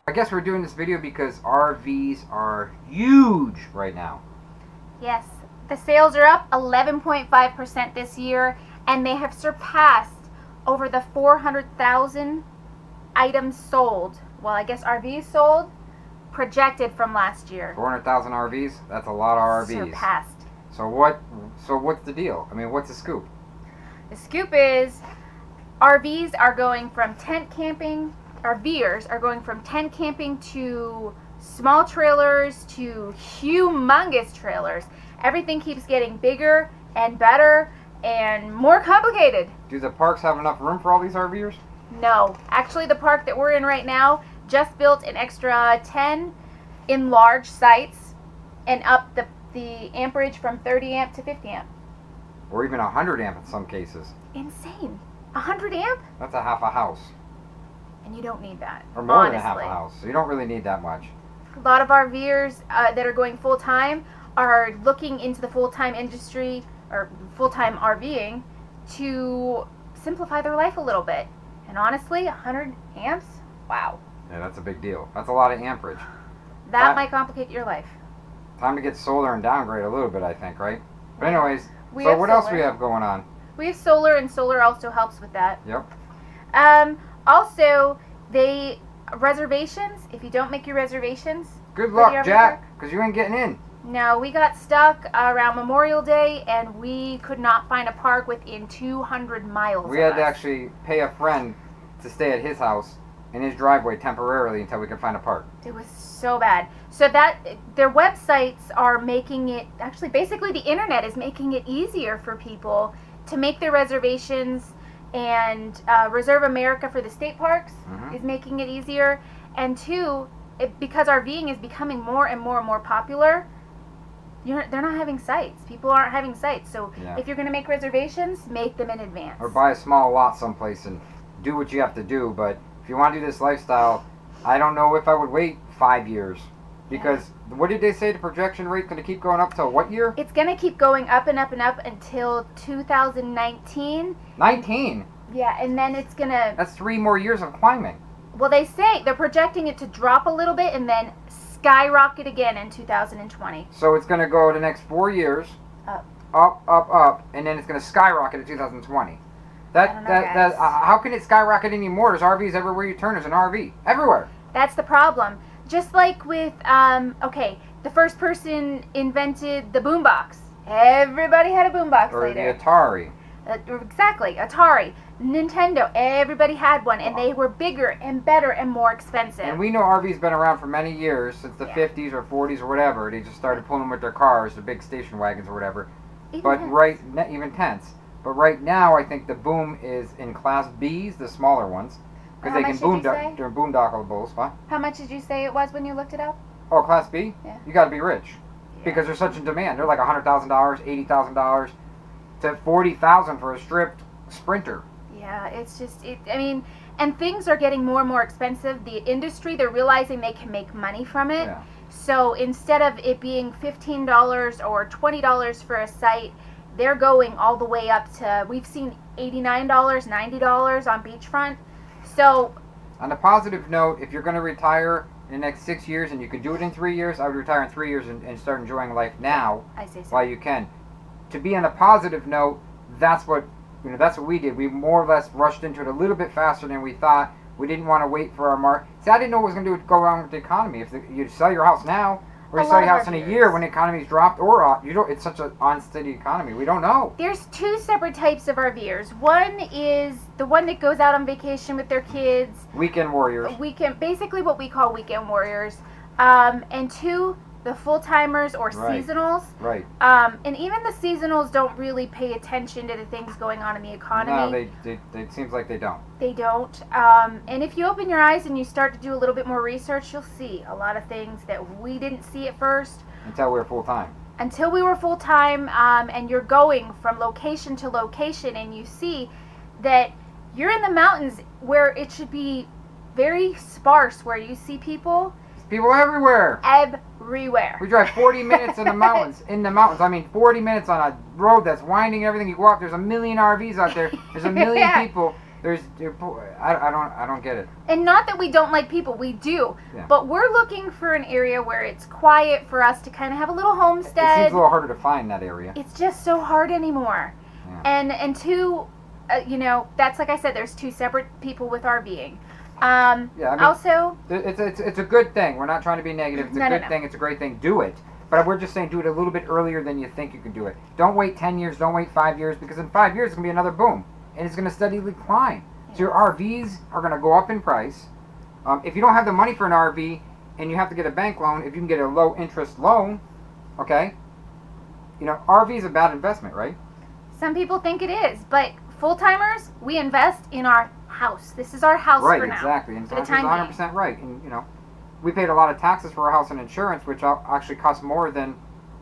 I guess we're doing this video because RVs are huge right now. Yes, the sales are up 11.5% this year, and they have surpassed over the 400,000 items sold. Well, I guess RVs sold, projected from last year. 400,000 RVs? That's a lot of RVs. Surpassed. So what's the deal? I mean, what's the scoop? The scoop is RVs are going from tent camping, RVers are going from tent camping to small trailers to humongous trailers. Everything keeps getting bigger and better and more complicated. Do the parks have enough room for all these RVers? No. Actually, the park that we're in right now just built an extra 10 enlarged sites and up the amperage from 30 amp to 50 amp. Or even 100 amp in some cases. Insane. 100 amp? That's a half a house. And you don't need that. Or more honestly. than half a house. So you don't really need that much. A lot of RVers that are going full-time are looking into the full-time industry or full-time RVing to simplify their life a little bit. And honestly, 100 amps? Wow. Yeah, that's a big deal. That's a lot of amperage. That might complicate your life. Time to get solar and downgrade a little bit, I think, right? But anyways, We so have what else solar. we have going on? We have solar, and solar also helps with that. Yep. Also, reservations, if you don't make your reservations. Good for the luck, RV Jack, park- because you ain't getting in. No, we got stuck around Memorial Day, and we could not find a park within 200 miles We of had to us. actually pay a friend to stay at his house in his driveway temporarily until we could find a park. It was so bad. So that their websites are making it, actually basically the internet is making it easier for people to make their reservations, and Reserve America for the state parks is making it easier. And two, because RVing is becoming more and more and more popular, they're not having sites. People aren't having sites. So if you're going to make reservations, make them in advance. Or buy a small lot someplace and do what you have to do. But if you want to do this lifestyle, I don't know if I would wait 5 years. Because what did they say the projection rate's going to keep going up till what year? It's going to keep going up and up and up until 2019. 19? Yeah, and then it's going to... That's 3 more years of climbing. Well, they say they're projecting it to drop a little bit and then skyrocket again in 2020. So it's going to go the next 4 years. Up. Up, and then it's going to skyrocket in 2020. How can it skyrocket anymore? There's RVs everywhere you turn. There's an RV everywhere. That's the problem. Just like with, the first person invented the boombox. Everybody had a boombox Or later. the Atari. Exactly, Atari, Nintendo, everybody had one, and they were bigger and better and more expensive. And we know RV's been around for many years, since the 50s or 40s or whatever. They just started pulling them with their cars, the big station wagons or whatever. Even tents. But right now, I think the boom is in Class Bs, the smaller ones, because they can they're boondockables. Huh? How much did you say it was when you looked it up? Oh, Class B? Yeah. You got to be rich, because they're such in demand. They're like $100,000, $80,000 to $40,000 for a stripped Sprinter. Yeah, it's just and things are getting more and more expensive. The industry, they're realizing they can make money from it. Yeah. So instead of it being $15 or $20 for a site, they're going all the way up to, we've seen $89, $90 on beachfront. So on a positive note, if you're going to retire in the next 6 years and you can do it in 3 years, I would retire in 3 years and start enjoying life now. I say so. While you can. To be on a positive note, that's what we did. We more or less rushed into it a little bit faster than we thought. We didn't want to wait for our mark. See, I didn't know what was going to go wrong with the economy. If you sell your house now, or you sell your house in a year when the economy's dropped, or it's such an unsteady economy. We don't know. There's two separate types of RVers. One is the one that goes out on vacation with their kids. Weekend warriors. Basically what we call weekend warriors. And two, the full-timers or seasonals. Right. And even the seasonals don't really pay attention to the things going on in the economy. No, it seems like they don't. They don't. And if you open your eyes and you start to do a little bit more research, you'll see a lot of things that we didn't see at first. Until we were full-time. Until we were full-time, and you're going from location to location, and you see that you're in the mountains where it should be very sparse, where you see people. People everywhere. Everywhere. We drive 40 minutes in the mountains. 40 minutes on a road that's winding and everything. You go up, there's a million RVs out there. There's a million people. I don't get it. And not that we don't like people, we do. Yeah. But we're looking for an area where it's quiet for us to kind of have a little It homestead. seems a little harder to find that area. It's just so hard anymore. Yeah. And two, that's like I said, there's two separate people with RVing. Yeah, I mean, also, it's a good thing. We're not trying to be negative. It's a good thing. It's a great thing. Do it. But we're just saying do it a little bit earlier than you think you can do it. Don't wait 10 years. Don't wait 5 years, because in 5 years it's going to be another boom. And it's going to steadily climb. So your RVs are going to go up in price. If you don't have the money for an RV and you have to get a bank loan, if you can get a low interest loan, okay, RV is a bad investment, right? some people think it is, but full-timers, we invest in our house. This is our house right, for now. Exactly. And for the that's time 100% right. And, we paid a lot of taxes for our house and insurance, which actually costs more than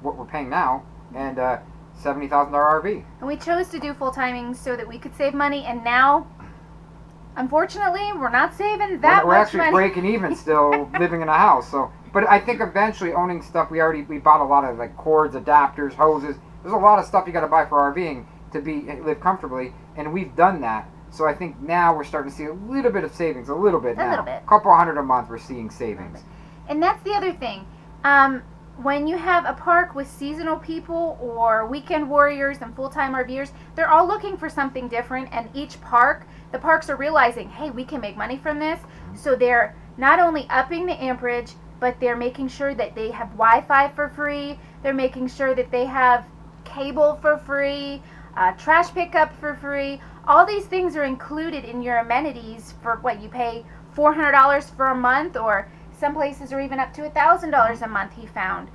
what we're paying now, and $70,000 RV. And we chose to do full-timing so that we could save money, and now, unfortunately, we're not saving that we're much actually money. breaking even still living in a house. So, but I think eventually owning stuff, we bought a lot of like cords, adapters, hoses. There's a lot of stuff you got to buy for RVing to live comfortably, and we've done that. So I think now we're starting to see a little bit of savings, a little bit. A couple $100 a month, we're seeing savings. And that's the other thing. When you have a park with seasonal people or weekend warriors and full-time RVers, they're all looking for something different, and the parks are realizing, hey, we can make money from this. So they're not only upping the amperage, but they're making sure that they have Wi-Fi for free. They're making sure that they have cable for free, trash pickup for free. All these things are included in your amenities for what you pay $400 for a month, or some places are even up to $1,000 a month, he found.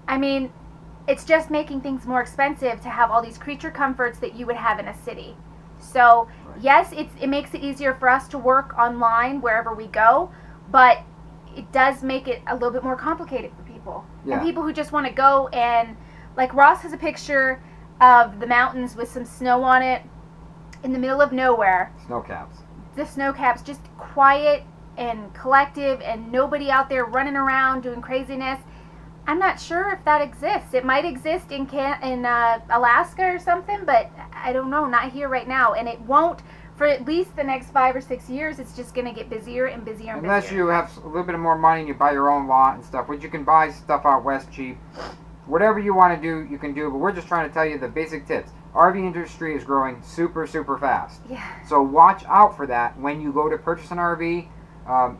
I mean, it's just making things more expensive to have all these creature comforts that you would have in a city. So, yes, it makes it easier for us to work online wherever we go, but it does make it a little bit more complicated for people. Yeah. And people who just want to go and, like Ross has a picture of the mountains with some snow on it in the middle of nowhere. Snow caps. The snow caps, just quiet and collective, and nobody out there running around doing craziness. I'm not sure if that exists. It might exist in Alaska or something, but I don't know, not here right now. And it won't for at least the next 5 or 6 years. It's just going to get busier and busier and Unless busier. you have a little bit more money and you buy your own lot and stuff, which you can buy stuff out west cheap. Whatever you want to do, you can do, but we're just trying to tell you the basic tips. RV industry is growing super, super fast. Yeah. So watch out for that when you go to purchase an RV.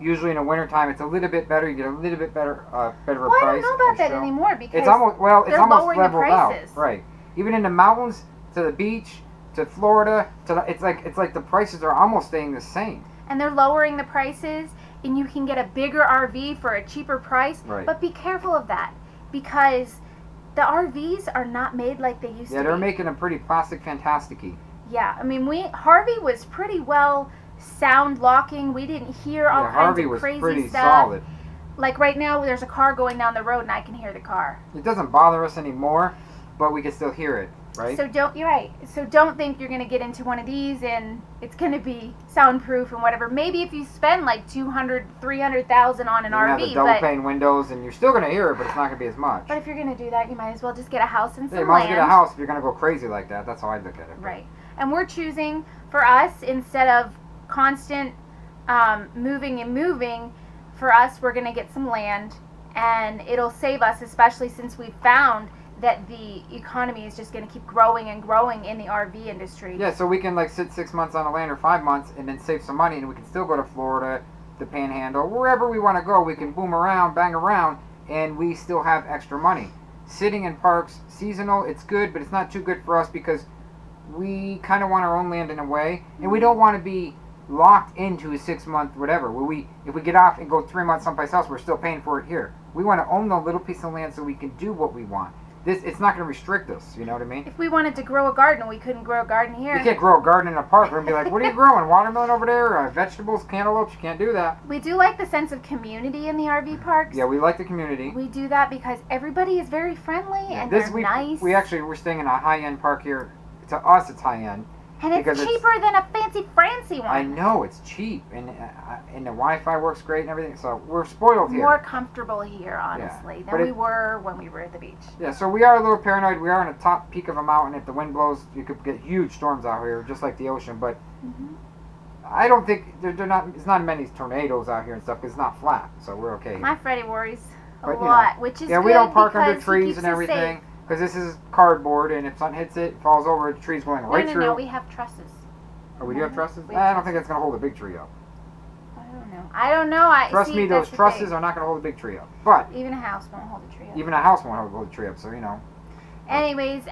Usually in the wintertime, it's a little bit better. You get a little bit better price. Well, I don't know about that anymore because it's almost lowering the leveled out. prices. Right. Even in the mountains, to the beach, to Florida, it's like the prices are almost staying the same. And they're lowering the prices, and you can get a bigger RV for a cheaper price. Right. But be careful of that, because the RVs are not made like they used to be. Yeah, they're making them pretty plastic fantastic-y. Yeah, I mean, Harvey was pretty well sound locking. We didn't hear all kinds of crazy Harvey was pretty stuff. solid. Like right now, there's a car going down the road, and I can hear the car. It doesn't bother us anymore, but we can still hear it, right? You're right. So don't think you're gonna get into one of these and it's gonna be soundproof and whatever. Maybe if you spend like $200,000, $300,000 on an you RV, have the double pane windows, and you're still gonna hear it, but it's not gonna be as much. But if you're gonna do that, you might as well just get a house and some you might as land. well get a house if you're gonna go crazy like that. That's how I look at it. Right. And we're choosing, for us, instead of constant moving, for us, we're going to get some land, and it'll save us, especially since we've found that the economy is just going to keep growing and growing in the RV industry. Yeah, so we can like sit 6 months on a land or 5 months and then save some money, and we can still go to Florida, the Panhandle, wherever we want to go. We can boom around, bang around, and we still have extra money. Sitting in parks, seasonal, it's good, but it's not too good for us because we kind of want our own land in a way, and we don't want to be locked into a 6 month whatever. If we get off and go 3 months someplace else, we're still paying for it here. We want to own the little piece of land so we can do what we want. It's not going to restrict us. You know what I mean? If we wanted to grow a garden, we couldn't grow a garden here. You can't grow a garden in a park. We're gonna be like, what are you growing? Watermelon over there? Vegetables, cantaloupes? You can't do that. We do like the sense of community in the RV parks. Yeah, we like the community. We do that because everybody is very friendly and they're nice. We're staying in a high-end park here. To us, it's high-end. And it's cheaper than a fancy one. I know, it's cheap, and the Wi-Fi works great and everything, so we're spoiled here. More comfortable here, honestly, than we were when we were at the beach. Yeah, so we are a little paranoid. We are on the top peak of a mountain. If the wind blows, you could get huge storms out here, just like the ocean, but I don't think they're not. It's not many tornadoes out here and stuff. 'Cause it's not flat, so we're okay. My Freddy worries a But, lot, which is Yeah, good we don't park because under he trees keeps and us everything safe. because this is cardboard, and if something hits it, falls over, the tree's going right through. No, we have trusses. Oh, we do have trusses? We have I don't think that's gonna hold a big tree up. I don't know. Trust see, me, those that's the trusses thing. are not gonna hold a big tree up. But Even a house won't hold a tree up. even a house won't hold a tree up, so Anyways,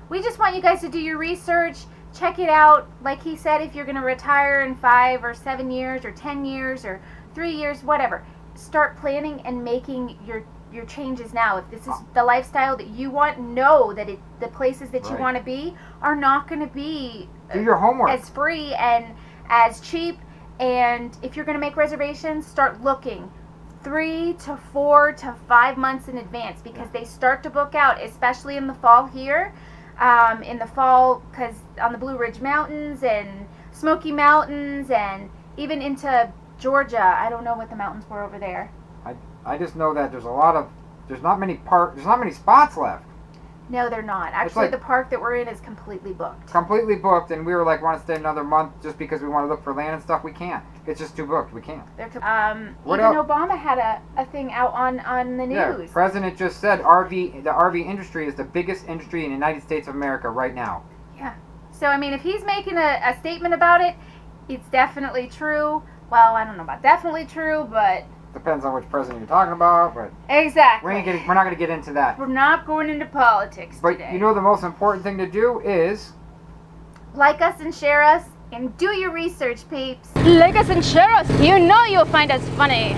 we just want you guys to do your research, check it out. Like he said, if you're going to retire in 5 or 7 years or 10 years or 3 years, whatever, start planning and making your changes now. If this is the lifestyle that you want, know that the places that you Right. want to be are not going to be do your homework. as free and as cheap. And if you're going to make reservations, start looking 3 to 4 to 5 months in advance, because they start to book out, especially in the fall here. In the fall, because on the Blue Ridge Mountains and Smoky Mountains and even into Georgia. I don't know what the mountains were over there. I just know that there's not many spots left. No, they're not. Actually, like- the park that we're in is completely booked. Completely booked, and we were like, want to stay another month just because we want to look for land and stuff. We can't. It's just too booked. We can't. Even else? Obama had a thing out on the Yeah, news. President just said the RV industry is the biggest industry in the United States of America right now. Yeah. So, I mean, if he's making a statement about it, it's definitely true. Well, I don't know about definitely true, but... Depends on which president you're talking about, but Exactly. we're not going to get into that. We're not going into politics But today. you know the most important thing to do is... Like us and share us, and do your research, peeps. Like us and share us. You know you'll find us funny.